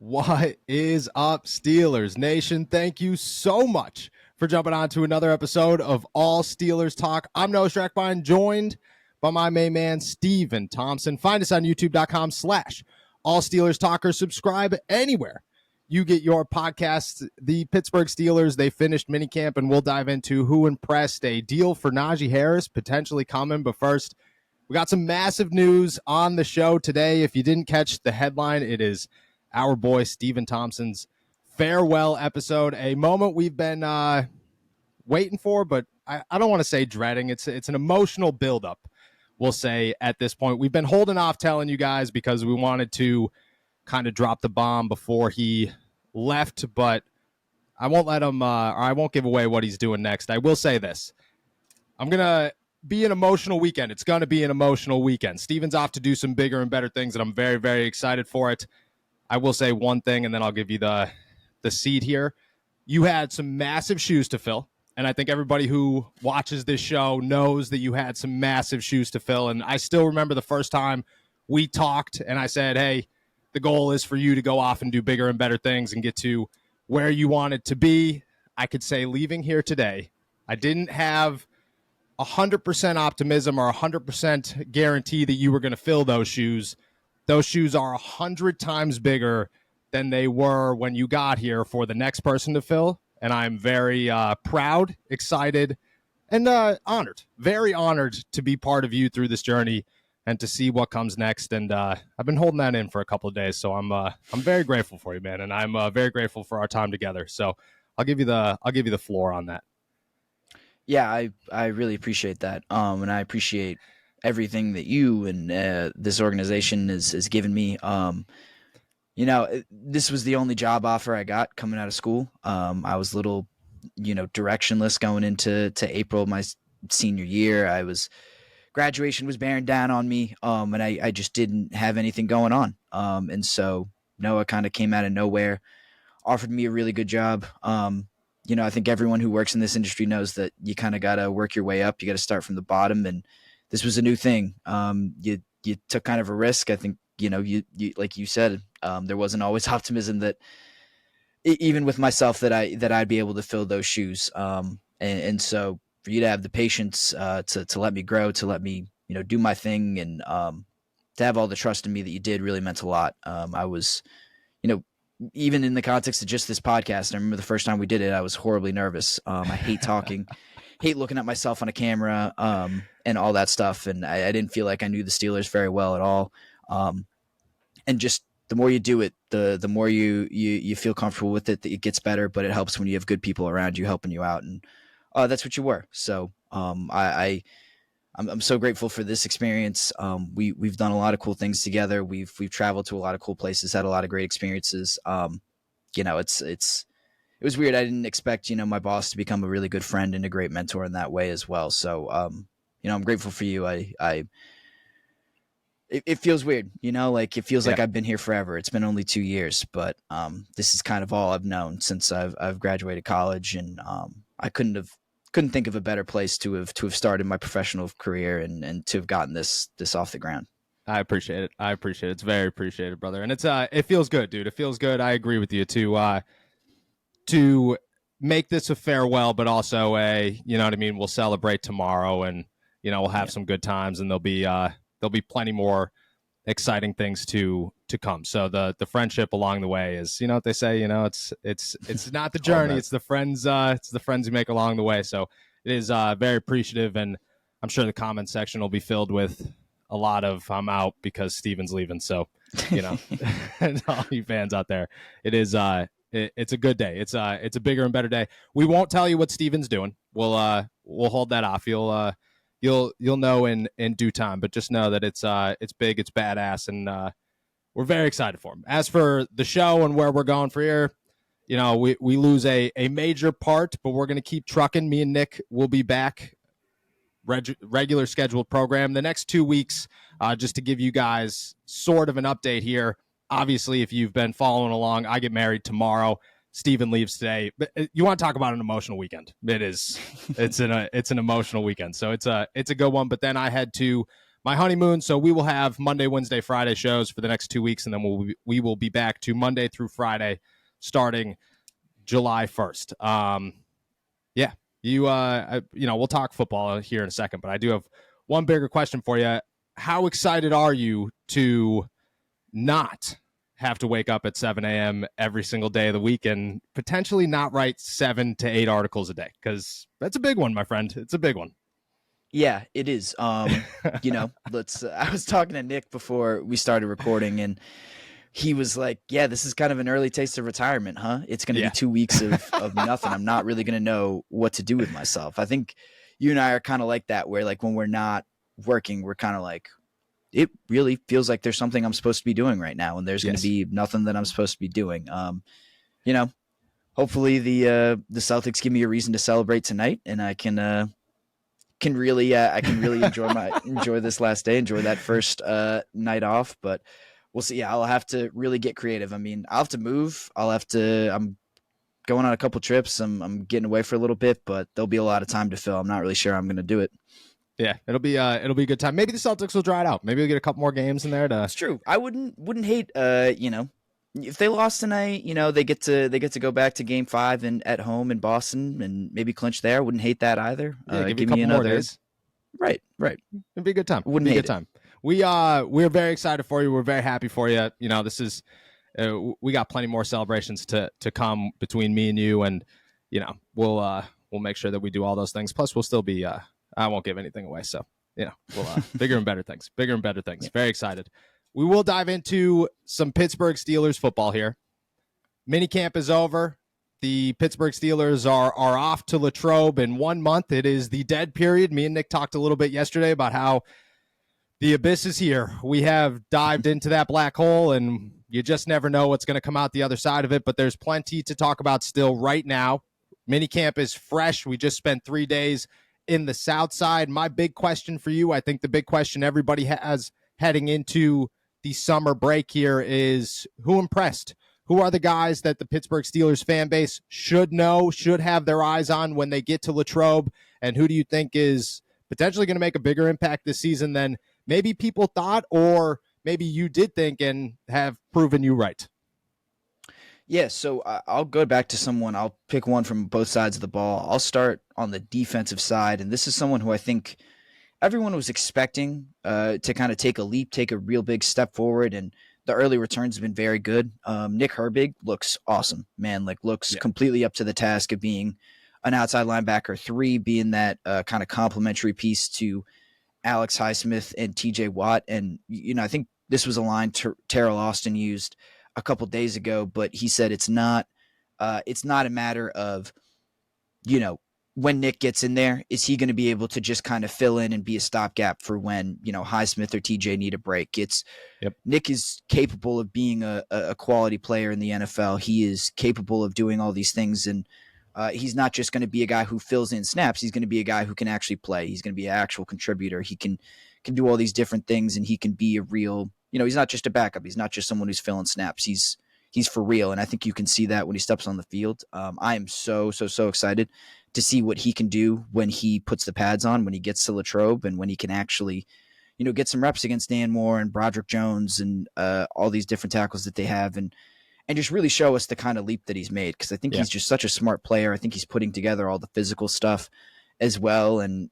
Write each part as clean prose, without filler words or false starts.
What is up, Steelers Nation? Thank you so much for jumping on to another episode of All Steelers Talk. I'm Noah Strackbein, joined by my main man, Stephen Thompson. Find us on youtube.com/All Steelers Talkers. Subscribe anywhere you get your podcasts. The Pittsburgh Steelers, they finished minicamp, and we'll dive into who impressed. A deal for Najee Harris potentially coming, but first, we got some massive news on the show today. If you didn't catch the headline, it is our boy Stephen Thompson's farewell episode, a moment we've been waiting for, but I don't want to say dreading. It's an emotional buildup, we'll say, at this point. We've been holding off telling you guys because we wanted to kind of drop the bomb before he left, but I won't let him, or I won't give away what he's doing next. I will say this. I'm going to be an emotional weekend. It's going to be an emotional weekend. Steven's off to do some bigger and better things, and I'm very, very excited for it. I will say one thing, and then I'll give you the seed here. You had some massive shoes to fill, and I think everybody who watches this show knows that you had some massive shoes to fill. And I still remember the first time we talked, and I said, hey, the goal is for you to go off and do bigger and better things and get to where you wanted to be. I could say leaving here today, I didn't have 100% optimism or 100% guarantee that you were going to fill those shoes. Those shoes are 100 times bigger than they were when you got here for the next person to fill. And I'm very proud, excited, and honored, very honored to be part of you through this journey and to see what comes next. And I've been holding that in for a couple of days. So I'm very grateful for you, man. And I'm very grateful for our time together. So I'll give you the floor on that. Yeah, I really appreciate that. And I appreciate everything that you and this organization has given me. This was the only job offer I got coming out of school. I was a little, directionless going into April of my senior year. Graduation was bearing down on me, and I just didn't have anything going on. And so Noah kind of came out of nowhere, offered me a really good job. I think everyone who works in this industry knows that you kind of got to work your way up. You got to start from the bottom, and this was a new thing. You took kind of a risk. I think, you like you said, there wasn't always optimism that even with myself that I'd be able to fill those shoes. And so for you to have the patience to let me grow, to let me, do my thing, and to have all the trust in me that you did really meant a lot. I was, even in the context of just this podcast, I remember the first time we did it, I was horribly nervous. I hate talking, hate looking at myself on a camera, and all that stuff. And I didn't feel like I knew the Steelers very well at all. And just the more you do it, the more you feel comfortable with it, that it gets better, but it helps when you have good people around you helping you out. And that's what you were. So I'm so grateful for this experience. We've done a lot of cool things together. We've traveled to a lot of cool places, had a lot of great experiences. It was weird. I didn't expect, my boss to become a really good friend and a great mentor in that way as well. So, I'm grateful for you. It feels weird, it feels like I've been here forever. It's been only 2 years, but this is kind of all I've known since I've graduated college, and I couldn't think of a better place to have started my professional career and to have gotten this off the ground. I appreciate it. It's very appreciated, brother. And it's it feels good, dude. It feels good. I agree with you to make this a farewell, but also we'll celebrate tomorrow, and we'll have some good times, and there'll be plenty more exciting things to come. So the friendship along the way is, what they say, it's not the journey, it's the friends you make along the way. So it is very appreciative, and I'm sure the comment section will be filled with a lot of I'm out because Steven's leaving. So, and all you fans out there, it is it's a good day. It's a bigger and better day. We won't tell you what Steven's doing. We'll hold that off. You'll know in due time, but just know that it's big, it's badass, and we're very excited for him. As for the show and where we're going for here, we lose a major part, but we're going to keep trucking. Me and Nick will be back, regular scheduled program the next 2 weeks, just to give you guys sort of an update here. Obviously, if you've been following along, I get married tomorrow. Stephen leaves today. But you want to talk about an emotional weekend? It is. It's an emotional weekend. So it's a good one. But then I head to my honeymoon. So we will have Monday, Wednesday, Friday shows for the next 2 weeks, and then we will be back to Monday through Friday starting July 1st. Yeah, we'll talk football here in a second, but I do have one bigger question for you. How excited are you to not have to wake up at 7 a.m. every single day of the week and potentially not write 7 to 8 articles a day? Because that's a big one, my friend. It's a big one. Yeah, it is. I was talking to Nick before we started recording, and he was like, yeah, this is kind of an early taste of retirement, huh? It's going to be 2 weeks of nothing. I'm not really going to know what to do with myself. I think you and I are kind of like that, where like when we're not working, we're kind of like, it really feels like there's something I'm supposed to be doing right now, and there's going to be nothing that I'm supposed to be doing. Hopefully the Celtics give me a reason to celebrate tonight, and I can really enjoy this last day, enjoy that first night off. But we'll see. Yeah, I'll have to really get creative. I mean, I'll have to move. I'm going on a couple trips. I'm getting away for a little bit, but there'll be a lot of time to fill. I'm not really sure I'm going to do it. Yeah, it'll be a good time. Maybe the Celtics will dry it out. Maybe we'll get a couple more games in there. That's true. I wouldn't hate if they lost tonight, they get to go back to Game 5 and at home in Boston and maybe clinch there. I wouldn't hate that either. Give me another more days. Right. It'd be a good time. Wouldn't be a good time. We're very excited for you. We're very happy for you. This is we got plenty more celebrations to come between me and you, and we'll make sure that we do all those things. Plus, we'll still be. I won't give anything away, so we'll bigger and better things. Yeah. Very excited. We will dive into some Pittsburgh Steelers football here. Minicamp is over. The Pittsburgh Steelers are off to Latrobe in 1 month. It is the dead period. Me and Nick talked a little bit yesterday about how the abyss is here. We have dived into that black hole, and you just never know what's going to come out the other side of it, but there's plenty to talk about still right now. Minicamp is fresh. We just spent 3 days in the South Side. My big question for you, I think the big question everybody has heading into the summer break here is, who impressed? Who are the guys that the Pittsburgh Steelers fan base should know, should have their eyes on when they get to Latrobe? And who do you think is potentially going to make a bigger impact this season than maybe people thought, or maybe you did think and have proven you right? Yeah, so I'll go back to someone. I'll pick one from both sides of the ball. I'll start on the defensive side, and this is someone who I think everyone was expecting to kind of take a leap, take a real big step forward, and the early returns have been very good. Nick Herbig looks awesome, man. Looks completely up to the task of being an outside linebacker 3, being that kind of complementary piece to Alex Highsmith and TJ Watt. And I think this was a line Terrell Austin used a couple days ago, but he said it's not a matter of when Nick gets in there, is he going to be able to just kind of fill in and be a stopgap for when Highsmith or TJ need a break? Nick is capable of being a quality player in the NFL. He is capable of doing all these things, and he's not just going to be a guy who fills in snaps. He's going to be a guy who can actually play. He's going to be an actual contributor. He can do all these different things, and he can be a real. He's not just a backup. He's not just someone who's filling snaps. He's for real, and I think you can see that when he steps on the field. I am so excited to see what he can do when he puts the pads on, when he gets to Latrobe, and when he can actually, get some reps against Dan Moore and Broderick Jones and all these different tackles that they have, and just really show us the kind of leap that he's made, because I think he's just such a smart player. I think he's putting together all the physical stuff as well, and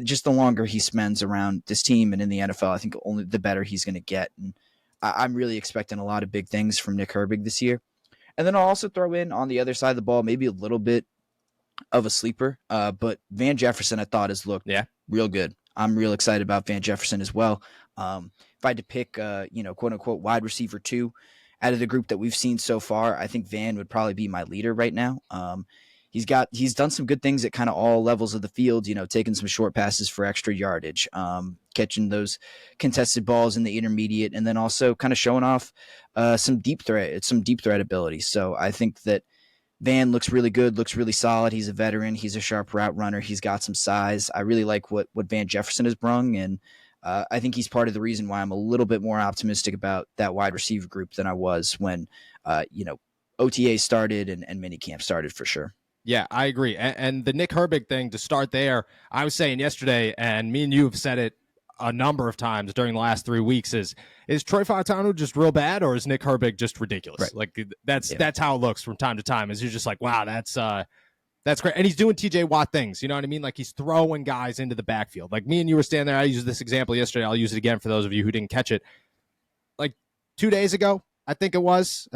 just the longer he spends around this team and in the NFL, I think only the better he's going to get. And I'm really expecting a lot of big things from Nick Herbig this year. And then I'll also throw in on the other side of the ball maybe a little bit of a sleeper, but Van Jefferson I thought has looked real good. I'm real excited about Van Jefferson as well. If I had to pick, quote unquote wide receiver 2 out of the group that we've seen so far, I think Van would probably be my leader right now. He's done some good things at kind of all levels of the field, taking some short passes for extra yardage, catching those contested balls in the intermediate, and then also kind of showing off some deep threat ability. So I think that Van looks really good, looks really solid. He's a veteran. He's a sharp route runner. He's got some size. I really like what Van Jefferson has brung, and I think he's part of the reason why I'm a little bit more optimistic about that wide receiver group than I was when, OTA started and minicamp started for sure. Yeah, I agree. And the Nick Herbig thing, to start there, I was saying yesterday, and me and you have said it a number of times during the last 3 weeks is Troy Fautanu just real bad, or is Nick Herbig just ridiculous? Right. Like that's how it looks from time to time. Is you're just like, wow, that's great. And he's doing TJ Watt things. You know what I mean? Like he's throwing guys into the backfield. Like me and you were standing there. I used this example yesterday. I'll use it again for those of you who didn't catch it. Like 2 days ago, I think it was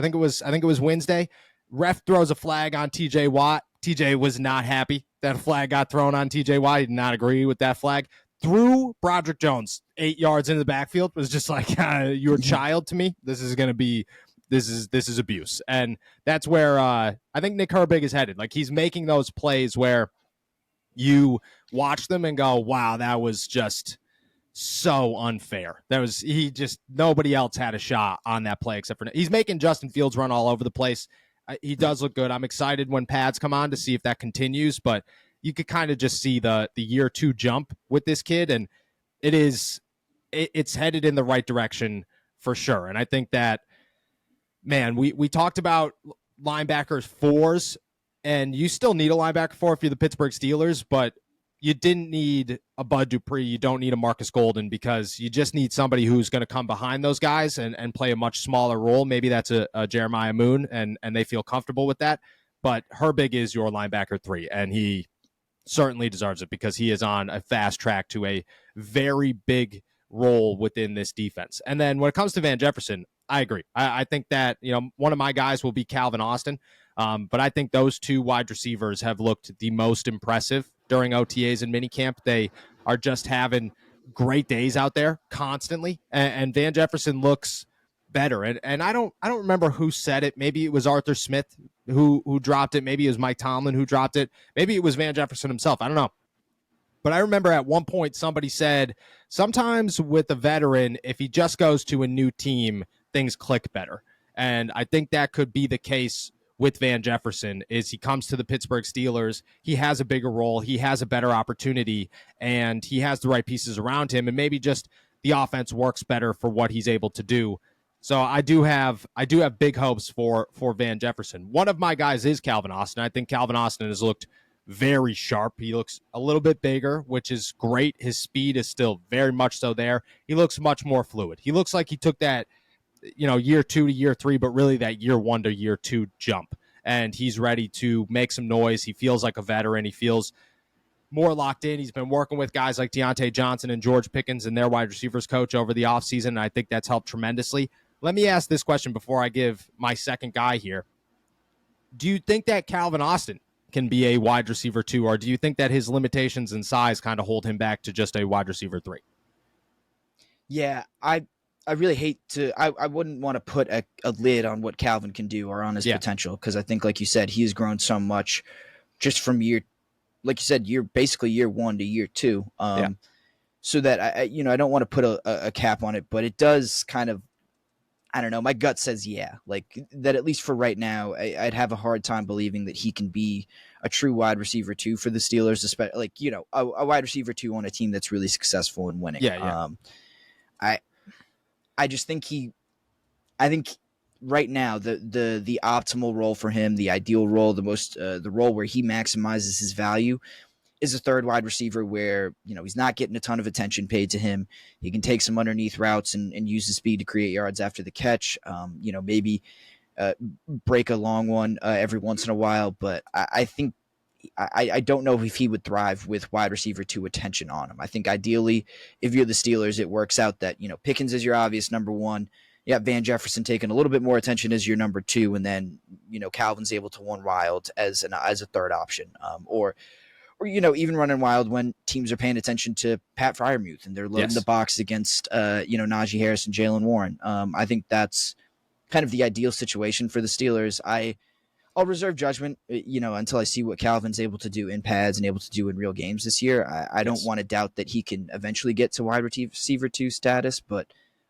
Wednesday. Ref throws a flag on TJ Watt. TJ was not happy that a flag got thrown on TJ Watt. He did not agree with that flag. Threw Broderick Jones 8 yards into the backfield. Was just like, you're a child to me. This is abuse. And that's where I think Nick Herbig is headed. Like he's making those plays where you watch them and go, wow, that was just so unfair. Nobody else had a shot on that play except for he's making Justin Fields run all over the place. He does look good. I'm excited when pads come on to see if that continues, but you could kind of just see the year 2 jump with this kid, and it's headed in the right direction for sure. And I think that, man, we talked about linebackers 4s, and you still need a linebacker 4 if you're the Pittsburgh Steelers, but you didn't need a Bud Dupree. You don't need a Marcus Golden, because you just need somebody who's going to come behind those guys and play a much smaller role. Maybe that's a Jeremiah Moon, and they feel comfortable with that. But Herbig is your linebacker 3, and he certainly deserves it because he is on a fast track to a very big role within this defense. And then when it comes to Van Jefferson, I agree. I think that, one of my guys will be Calvin Austin. But I think those 2 wide receivers have looked the most impressive during OTAs and minicamp. They are just having great days out there constantly. And Van Jefferson looks better. And I don't remember who said it. Maybe it was Arthur Smith who dropped it. Maybe it was Mike Tomlin who dropped it. Maybe it was Van Jefferson himself. I don't know. But I remember at one point somebody said, sometimes with a veteran, if he just goes to a new team, things click better. And I think that could be the case with Van Jefferson. Is he comes to the Pittsburgh Steelers, he has a bigger role, he has a better opportunity, and he has the right pieces around him, and maybe just the offense works better for what he's able to do. So I do have big hopes for Van Jefferson. One of my guys is Calvin Austin. I think Calvin Austin has looked very sharp. He looks a little bit bigger, which is great. His speed is still very much so there. He looks much more fluid. He looks like he took that year 2 to year 3, but really that year 1 to year 2 jump. And he's ready to make some noise. He feels like a veteran. He feels more locked in. He's been working with guys like Deontay Johnson and George Pickens and their wide receivers coach over the offseason, and I think that's helped tremendously. Let me ask this question before I give my second guy here. Do you think that Calvin Austin can be a wide receiver 2, or do you think that his limitations and size kind of hold him back to just a wide receiver 3? Yeah, I really hate to. I wouldn't want to put a lid on what Calvin can do or on his potential, because I think, like you said, he's grown so much just from like you said, basically year 1 to year 2. So that I don't want to put a cap on it, but it does kind of, I don't know. My gut says like that, at least for right now. I'd have a hard time believing that he can be a true wide receiver 2 for the Steelers, especially like a wide receiver 2 on a team that's really successful and winning. I just think I think right now the optimal role for him, the ideal role, the role where he maximizes his value is a third wide receiver where, he's not getting a ton of attention paid to him. He can take some underneath routes and use the speed to create yards after the catch. Maybe break a long one every once in a while. But I think I don't know if he would thrive with wide receiver 2 attention on him. I think ideally, if you're the Steelers, it works out that, Pickens is your obvious number 1. You got Van Jefferson taking a little bit more attention as your number 2, and then, Calvin's able to run wild as a third option. Or even running wild when teams are paying attention to Pat Freiermuth and they're loading the box against, Najee Harris and Jaylen Warren. I think that's kind of the ideal situation for the Steelers. I'll reserve judgment, until I see what Calvin's able to do in pads and able to do in real games this year. I don't want to doubt that he can eventually get to wide receiver 2 status, but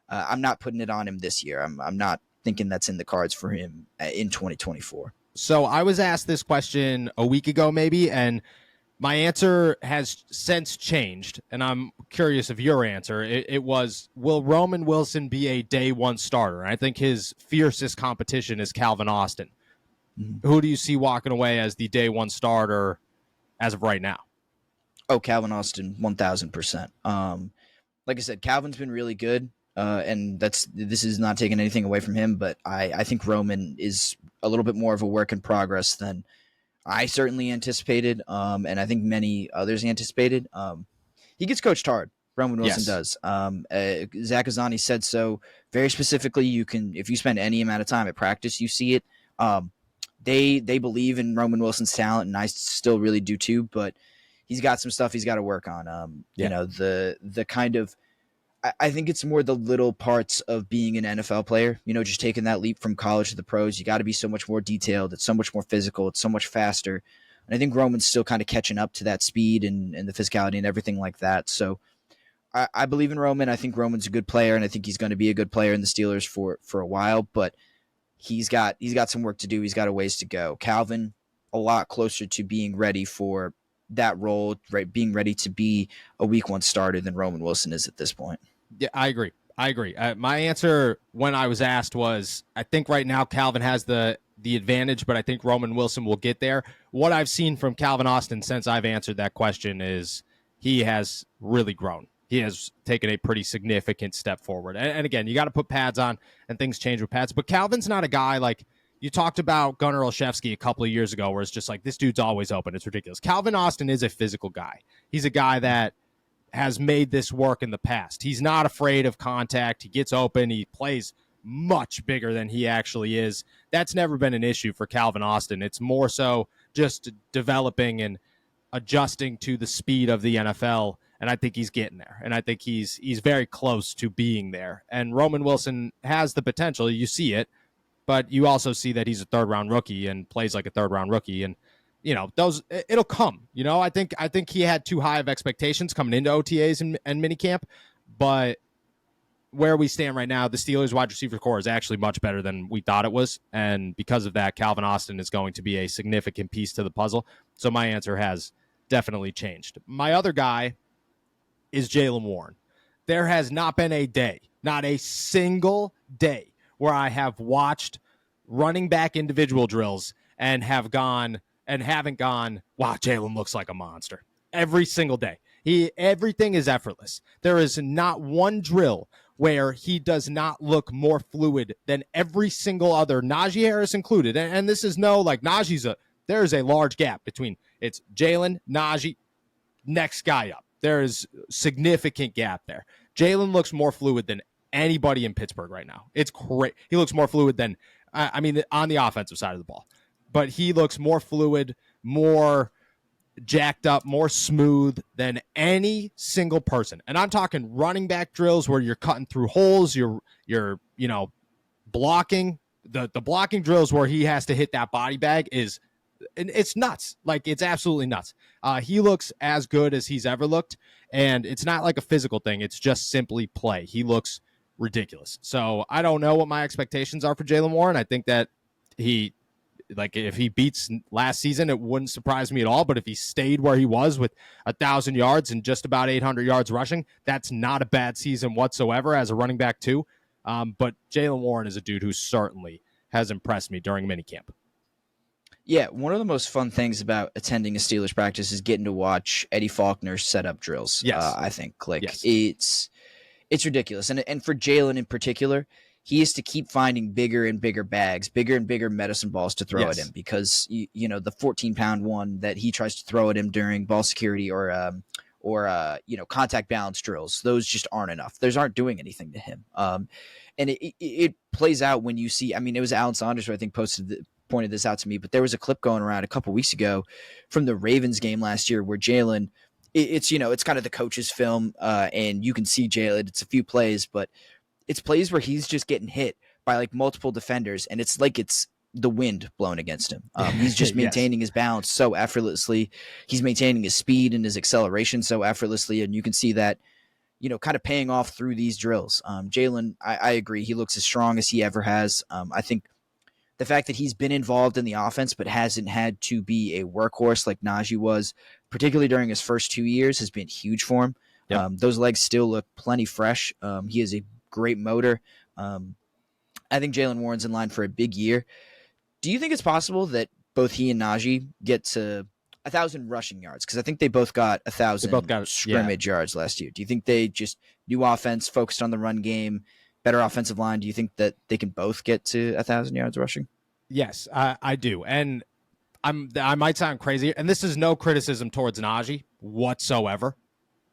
I'm not putting it on him this year. I'm not thinking that's in the cards for him in 2024. So I was asked this question a week ago, maybe, and my answer has since changed, and I'm curious of your answer. It was, will Roman Wilson be a day 1 starter? I think his fiercest competition is Calvin Austin. Mm-hmm. Who do you see walking away as the day 1 starter as of right now? Oh, Calvin Austin, 1,000%. like I said, Calvin's been really good. And this is not taking anything away from him, but I think Roman is a little bit more of a work in progress than I certainly anticipated, and I think many others anticipated. He gets coached hard. Roman Wilson Yes. does. Zach Azani said so very specifically. You can, if you spend any amount of time at practice, you see it. They believe in Roman Wilson's talent, and I still really do too. But he's got some stuff he's got to work on. Yeah. You know, the kind of, I think it's more the little parts of being an NFL player, you know, just taking that leap from college to the pros. You got to be so much more detailed. It's so much more physical. It's so much faster. And I think Roman's still kind of catching up to that speed and the physicality and everything like that. So I believe in Roman. I think Roman's a good player, and I think he's going to be a good player in the Steelers for a while, but he's got some work to do. He's got a ways to go. Calvin, a lot closer to being ready for that role, right? Being ready to be a week one starter than Roman Wilson is at this point. Yeah, I agree. My answer when I was asked was, I think right now Calvin has the advantage, but I think Roman Wilson will get there. What I've seen from Calvin Austin since I've answered that question is he has really grown. He has taken a pretty significant step forward. And again, you got to put pads on, and things change with pads. But Calvin's not a guy like you talked about Gunnar Olszewski a couple of years ago, where it's just like, this dude's always open. It's ridiculous. Calvin Austin is a physical guy. He's a guy that has made this work in the past. He's not afraid of contact. He gets open. He plays much bigger than he actually is. That's never been an issue for Calvin Austin. It's more so just developing and adjusting to the speed of the NFL, and I think he's getting there. And I think he's very close to being there. And Roman Wilson has the potential. You see it, but you also see that he's a third-round rookie and plays like a third-round rookie. And you know, it'll come. You know, I think he had too high of expectations coming into OTAs and minicamp, but where we stand right now, the Steelers wide receiver core is actually much better than we thought it was, and because of that, Calvin Austin is going to be a significant piece to the puzzle. So my answer has definitely changed. My other guy is Jaylen Warren. There has not been a day, not a single day, where I have watched running back individual drills and haven't gone, wow, Jaylen looks like a monster. Every single day. Everything is effortless. There is not one drill where he does not look more fluid than every single other, Najee Harris included. And this is no, like, there is a large gap between it's Jaylen, Najee, next guy up. There is significant gap there. Jaylen looks more fluid than anybody in Pittsburgh right now. It's great. He looks more fluid than, on the offensive side of the ball. But he looks more fluid, more jacked up, more smooth than any single person. And I'm talking running back drills where you're cutting through holes, you're blocking. The blocking drills where he has to hit that body bag it's nuts. Like, it's absolutely nuts. He looks as good as he's ever looked, and it's not like a physical thing. It's just simply play. He looks ridiculous. So I don't know what my expectations are for Jaylen Warren. I think that if he beats last season, it wouldn't surprise me at all. But if he stayed where he was with 1,000 yards and just about 800 yards rushing, that's not a bad season whatsoever as a running back too. But Jaylen Warren is a dude who certainly has impressed me during minicamp. Yeah, one of the most fun things about attending a Steelers practice is getting to watch Eddie Faulkner's setup drills. Yes. I think Yes. It's ridiculous. And for Jaylen in particular, he has to keep finding bigger and bigger bags, bigger and bigger medicine balls to throw at him, because the 14-pound one that he tries to throw at him during ball security or contact balance drills, those just aren't enough. Those aren't doing anything to him. And it plays out when you see. I mean, it was Alan Saunders who I think pointed this out to me, but there was a clip going around a couple weeks ago from the Ravens game last year where Jaylen, it's kind of the coach's film, and you can see Jaylen. It's a few plays, but it's plays where he's just getting hit by like multiple defenders, and it's like it's the wind blowing against him. He's just maintaining his balance so effortlessly. He's maintaining his speed and his acceleration so effortlessly, and you can see that, kind of paying off through these drills. Jaylen, I agree. He looks as strong as he ever has. I think the fact that he's been involved in the offense but hasn't had to be a workhorse like Najee was, particularly during his first 2 years, has been huge for him. Yep. Those legs still look plenty fresh. He has a great motor. I think Jaylen Warren's in line for a big year. Do you think it's possible that both he and Najee get to 1,000 rushing yards, because I think they both got 1,000 scrimmage yards last year. Do you think they just new offense focused on the run game, better offensive line? Do you think that they can both get to 1,000 yards rushing? Yes, I do. And I might sound crazy, and this is no criticism towards Najee whatsoever.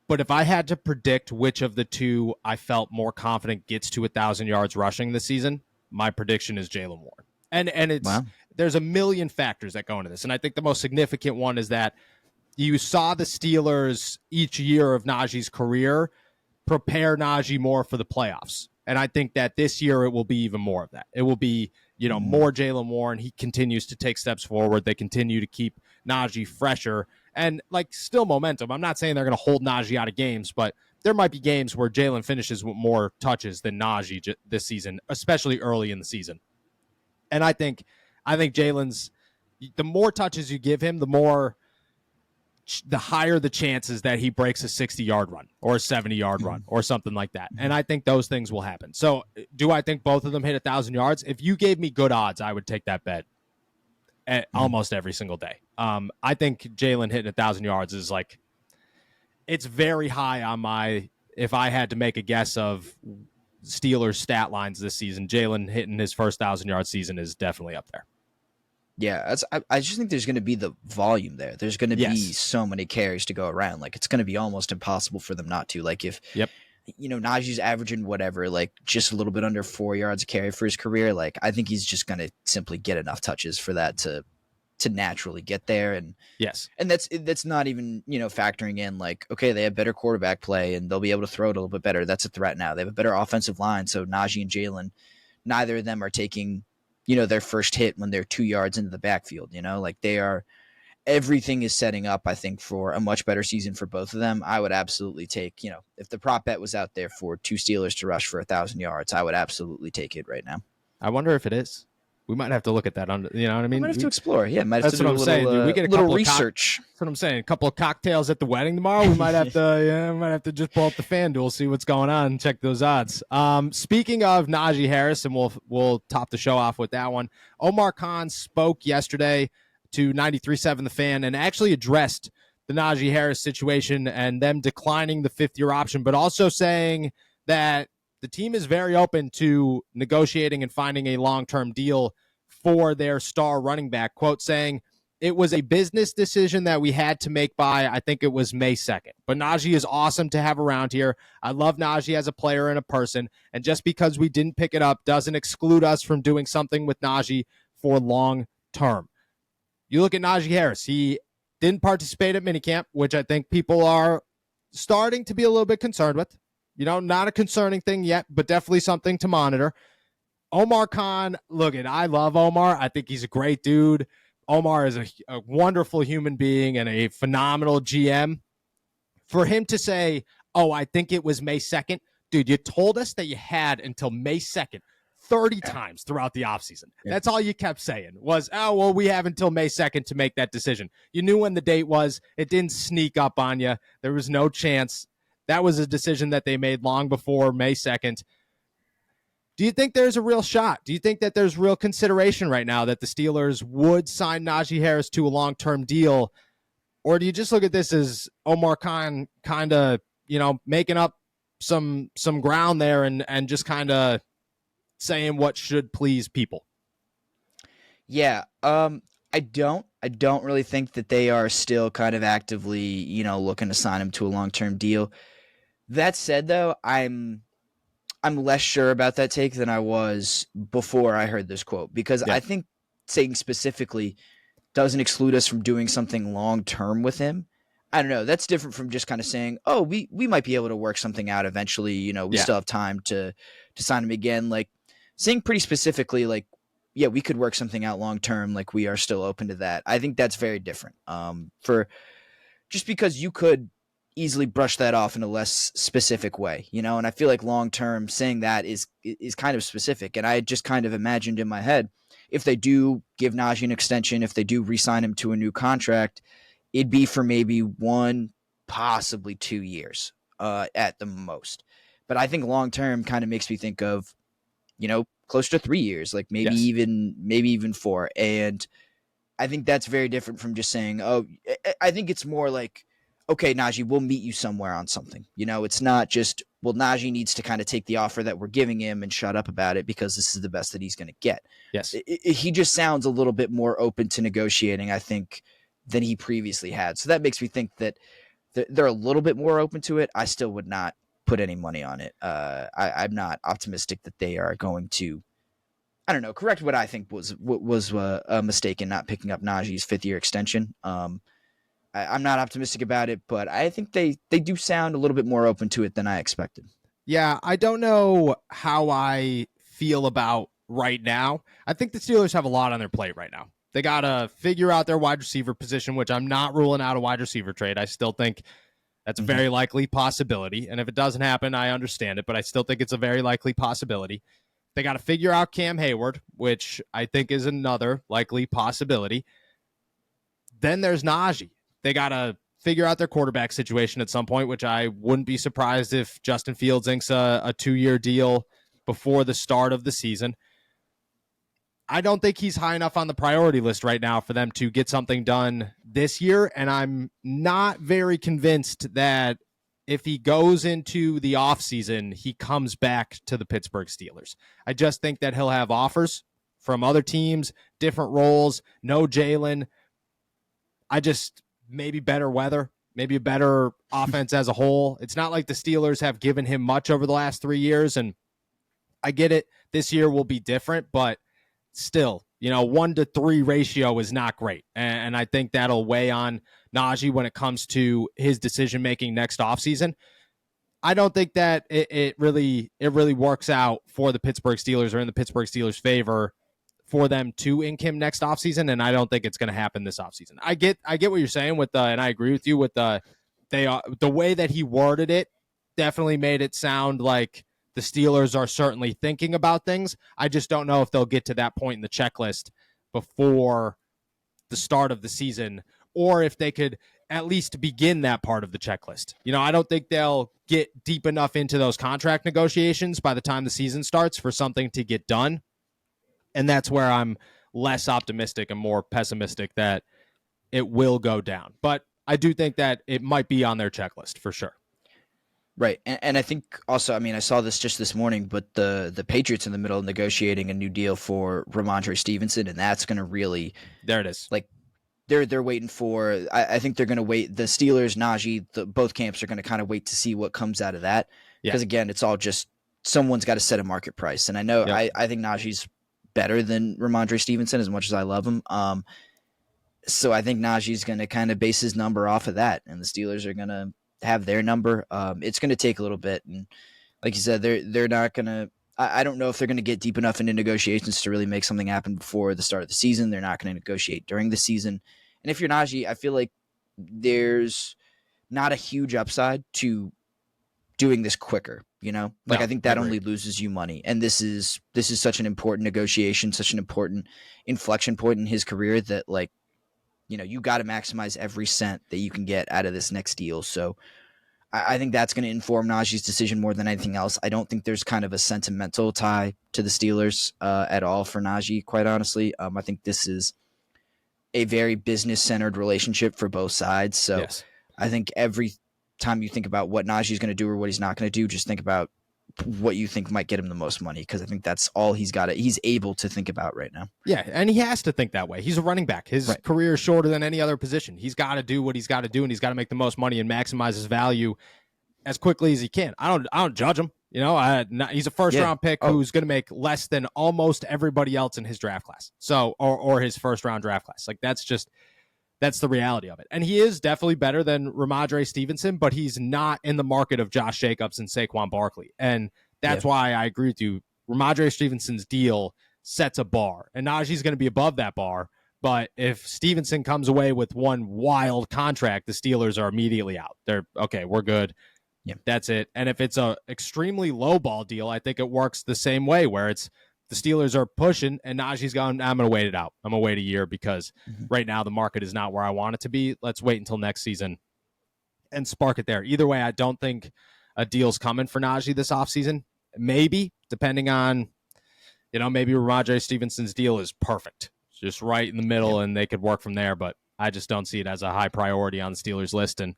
But if I had to predict which of the two I felt more confident gets to 1,000 yards rushing this season, my prediction is Jaylen Warren. And it's there's a million factors that go into this. And I think the most significant one is that you saw the Steelers each year of Najee's career prepare Najee more for the playoffs. And I think that this year it will be even more of that. It will be, more Jaylen Warren. He continues to take steps forward. They continue to keep Najee fresher and still momentum. I'm not saying they're going to hold Najee out of games, but there might be games where Jaylen finishes with more touches than Najee this season, especially early in the season. And I think Jaylen's, the more touches you give him, the higher the chances that he breaks a 60-yard run or a 70-yard run or something like that. And I think those things will happen. So do I think both of them hit 1,000 yards? If you gave me good odds, I would take that bet almost every single day. I think Jaylen hitting 1,000 yards is it's very high on my, if I had to make a guess of Steelers stat lines this season, Jaylen hitting his first 1,000-yard season is definitely up there. Yeah, I just think there's going to be the volume there. There's going to be so many carries to go around. It's going to be almost impossible for them not to. If Najee's averaging whatever, just a little bit under 4 yards a carry for his career, I think he's just going to simply get enough touches for that to naturally get there. And and that's not even factoring in okay, they have better quarterback play and they'll be able to throw it a little bit better. That's a threat now. They have a better offensive line, so Najee and Jaylen, neither of them are taking their first hit when they're 2 yards into the backfield. They are, everything is setting up, I think, for a much better season for both of them. I would absolutely take, if the prop bet was out there for 2 Steelers to rush for 1,000 yards, I would absolutely take it right now. I wonder if it is. We might have to look at that. You know what I mean? We might have to explore. Yeah, might have that's to what do I'm a saying. little, We get a little couple research. That's what I'm saying. A couple of cocktails at the wedding tomorrow. We might have to. Might have to just pull up the FanDuel, see what's going on, and check those odds. Speaking of Najee Harris, and we'll top the show off with that one. Omar Khan spoke yesterday to 93.7 The Fan and actually addressed the Najee Harris situation and them declining the 5th-year option, but also saying that the team is very open to negotiating and finding a long-term deal for their star running back. Quote saying, "It was a business decision that we had to make by, I think it was May 2nd. But Najee is awesome to have around here. I love Najee as a player and a person. And just because we didn't pick it up doesn't exclude us from doing something with Najee for long term." You look at Najee Harris. He didn't participate at minicamp, which I think people are starting to be a little bit concerned with. Not a concerning thing yet, but definitely something to monitor. Omar Khan, I love Omar. I think he's a great dude. Omar is a wonderful human being and a phenomenal GM. For him to say, "Oh, I think it was May 2nd," dude, you told us that you had until May 2nd 30 times throughout the offseason. Yeah. That's all you kept saying was, "Oh, well, we have until May 2nd to make that decision." You knew when the date was. It didn't sneak up on you. There was no chance. That was a decision that they made long before May 2nd. Do you think there's a real shot? Do you think that there's real consideration right now that the Steelers would sign Najee Harris to a long-term deal? Or do you just look at this as Omar Khan kind of, making up some ground there and just kind of saying what should please people? Yeah, I don't really think that they are still kind of actively, looking to sign him to a long-term deal. That said, though, I'm less sure about that take than I was before I heard this quote, because I think saying specifically doesn't exclude us from doing something long-term with him. I don't know. That's different from just kind of saying, "Oh, we might be able to work something out eventually. We still have time to sign him again." Saying pretty specifically, we could work something out long-term. We are still open to that. I think that's very different. Just because you could easily brush that off in a less specific way, and I feel like long-term saying that is kind of specific. And I just kind of imagined in my head, if they do give Najee an extension, if they do re-sign him to a new contract, it'd be for maybe 1, possibly 2 years at the most. But I think long-term kind of makes me think of, close to 3 years, maybe even 4. And I think that's very different from just saying, oh, I think it's more like, okay, Najee, we'll meet you somewhere on something. It's not just, well, Najee needs to kind of take the offer that we're giving him and shut up about it because this is the best that he's going to get. Yes. He just sounds a little bit more open to negotiating, I think, than he previously had. So that makes me think that they're a little bit more open to it. I still would not put any money on it. I'm not optimistic that they are going to, I don't know, correct what I think was a mistake in not picking up Najee's 5th-year extension. I'm not optimistic about it, but I think they do sound a little bit more open to it than I expected. Yeah, I don't know how I feel about right now. I think the Steelers have a lot on their plate right now. They got to figure out their wide receiver position, which I'm not ruling out a wide receiver trade. I still think that's a very likely possibility. And if it doesn't happen, I understand it, but I still think it's a very likely possibility. They got to figure out Cam Hayward, which I think is another likely possibility. Then there's Najee. They got to figure out their quarterback situation at some point, which I wouldn't be surprised if Justin Fields inks a 2-year deal before the start of the season. I don't think he's high enough on the priority list right now for them to get something done this year, and I'm not very convinced that if he goes into the offseason, he comes back to the Pittsburgh Steelers. I just think that he'll have offers from other teams, different roles, no Jaylen. Maybe better weather, maybe a better offense as a whole. It's not like the Steelers have given him much over the last 3 years, and I get it. This year will be different, but still, 1-3 ratio is not great. And I think that'll weigh on Najee when it comes to his decision-making next offseason. I don't think that it really works out for the Pittsburgh Steelers or in the Pittsburgh Steelers' favor for them to ink him next offseason, and I don't think it's going to happen this offseason. I get what you're saying with and I agree with you with the way that he worded it definitely made it sound like the Steelers are certainly thinking about things. I just don't know if they'll get to that point in the checklist before the start of the season, or if they could at least begin that part of the checklist. I don't think they'll get deep enough into those contract negotiations by the time the season starts for something to get done. And that's where I'm less optimistic and more pessimistic that it will go down. But I do think that it might be on their checklist for sure. Right. And I think also, I saw this just this morning, but the Patriots in the middle of negotiating a new deal for Ramondre Stevenson, and that's going to really... There it is. Like, they're waiting for... I think they're going to wait. The Steelers, Najee, both camps are going to kind of wait to see what comes out of that. Because, again, it's all just... Someone's got to set a market price. And I know, I think Najee's better than Ramondre Stevenson as much as I love him. So I think Najee's going to kind of base his number off of that, and the Steelers are going to have their number. It's going to take a little bit, and like you said, they're not going to. I don't know if they're going to get deep enough into negotiations to really make something happen before the start of the season. They're not going to negotiate during the season, and if you're Najee, I feel like there's not a huge upside to doing this quicker. I think that only loses you money. And this is such an important negotiation, such an important inflection point in his career that you got to maximize every cent that you can get out of this next deal. So I think that's going to inform Najee's decision more than anything else. I don't think there's kind of a sentimental tie to the Steelers at all for Najee, quite honestly. I think this is a very business-centered relationship for both sides. So yes. I think every time you think about what Najee's going to do or what he's not going to do, just think about what you think might get him the most money, because I think that's all he's able to think about right now. Yeah, and he has to think that way. He's a running back. His career is shorter than any other position. He's got to do what he's got to do, and he's got to make the most money and maximize his value as quickly as he can. I don't judge him. He's a first-round pick who's going to make less than almost everybody else in his draft class. So, or his first-round draft class. That's the reality of it. And he is definitely better than Ramondre Stevenson, but he's not in the market of Josh Jacobs and Saquon Barkley. And that's why I agree with you. Ramondre Stevenson's deal sets a bar, and Najee's going to be above that bar. But if Stevenson comes away with one wild contract, the Steelers are immediately out. They're okay. We're good. Yeah, that's it. And if it's a extremely low ball deal, I think it works the same way, where it's the Steelers are pushing, and Najee's going, I'm going to wait it out. I'm going to wait a year because right now the market is not where I want it to be. Let's wait until next season and spark it there. Either way, I don't think a deal's coming for Najee this offseason. Maybe, depending on, maybe Ramondre Stevenson's deal is perfect. just right in the middle, and they could work from there. But I just don't see it as a high priority on the Steelers list. And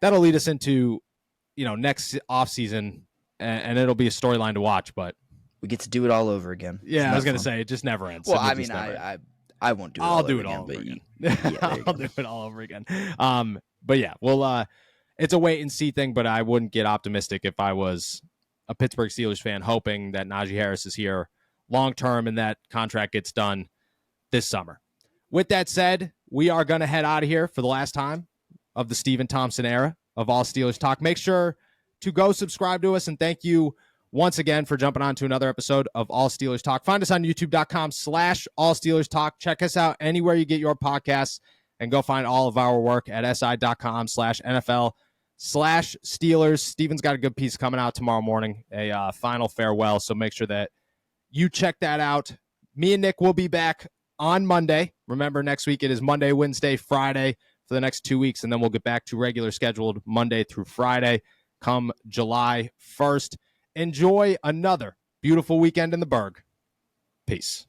that'll lead us into, next offseason, and it'll be a storyline to watch. But we get to do it all over again. Yeah, I was going to say, it just never ends. Well, I mean, I won't do it all over again. I'll do it all over again. I'll do it all over again. But yeah, well, it's a wait and see thing, but I wouldn't get optimistic if I was a Pittsburgh Steelers fan hoping that Najee Harris is here long term and that contract gets done this summer. With that said, we are going to head out of here for the last time of the Stephen Thompson era of All Steelers Talk. Make sure to go subscribe to us, and thank you once again for jumping on to another episode of All Steelers Talk. Find us on youtube.com/All Steelers Talk. Check us out anywhere you get your podcasts, and go find all of our work at si.com/NFL/Steelers. Steven's got a good piece coming out tomorrow morning, a final farewell, so make sure that you check that out. Me and Nick will be back on Monday. Remember, next week it is Monday, Wednesday, Friday for the next 2 weeks, and then we'll get back to regular scheduled Monday through Friday come July 1st. Enjoy another beautiful weekend in the Berg. Peace.